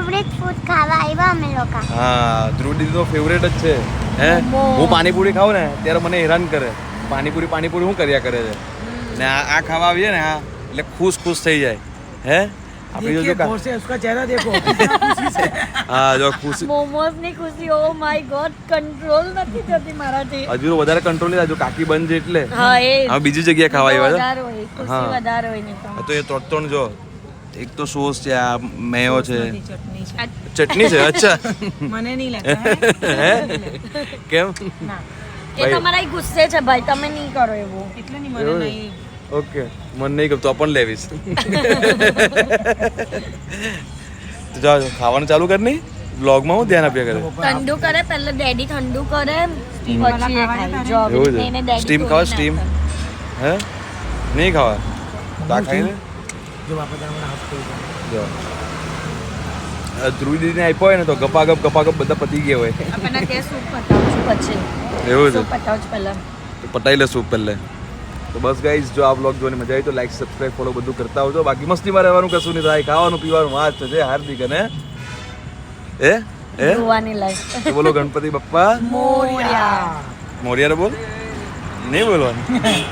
Favourite food ખાવા આવ્યા અમે લોકો. હા ધ્રુવ દીદી તો ફેવરેટ જ છે હે. હું પાણીપુરી ખાઉં ને ત્યારે મને હેરાન કરે. પાણીપુરી શું કર્યા કરે છે ને આ ખાવા આવીએ ને આ એટલે ખુશ થઈ જાય હે. આપણી જો उसका चेहरा देखो. હા જો ખુશ મોમોસ ની ખુશી ઓ માય ગોડ કંટ્રોલ નથી થતી મારાથી. હજુ વધારે કંટ્રોલ નહીં થાય જો કાકી બંધ છે એટલે હા એ હવે બીજી જગ્યાએ ખાવા આવ્યા વધારે હોય ખુશી વધારે હોય ને છે તો એ ત્રણ જો એક તો સોસ છે આ મેયો છે चटनी છે. ચટણી છે અચ્છા મને નહીં લાગતા હે કેમ ના એ તમારા ગુસ્સે છે ભાઈ તમે નહીં કરો એવું. એટલે નહીં મને નહીં. ઓકે મને નહીં ગમતું તો પણ લેવીશ તો જાઓ ખાવાનું ચાલુ કર નહીં વ્લોગમાં હું ધ્યાન આપ્યા કરે ઠંડુ કરે પહેલા ડેડી ઠંડુ કરે પછી એ ખાય. જો એવું એને છે daddy સ્ટીમ તોડી ખાવા સ્ટીમ નાખે. હે નહીં ખાવા તો આ ખાઈ લે જો બાપા તારા મને હાફ કરી દે. જો ધ્રુવી દીદીને આપ્યો હોય ને તો ગપાગપ બધા પતી ગયા હોય આપણને કે સૂપ પતાવું છું પછી એવું છે સૂપ પતાવું છું પહેલા. તો પટાઈ લે સૂપ પહેલે તો બસ ગાઈઝ જો આ બ્લોગ જોવાની મજા આવી તો લાઈક સબસ્ક્રાઈબ ફોલો બધું કરતા આવજો બાકી મસ્તીમાં રહેવાનું કશું નહીં થાય ખાવાનું પીવાનું વાત છે હાર્દિક અને એ જોવાની લાઈફ તો બોલો ગણપતિ બપ્પા મોર્યા મોરિયા બોલ નહીં બોલવાનું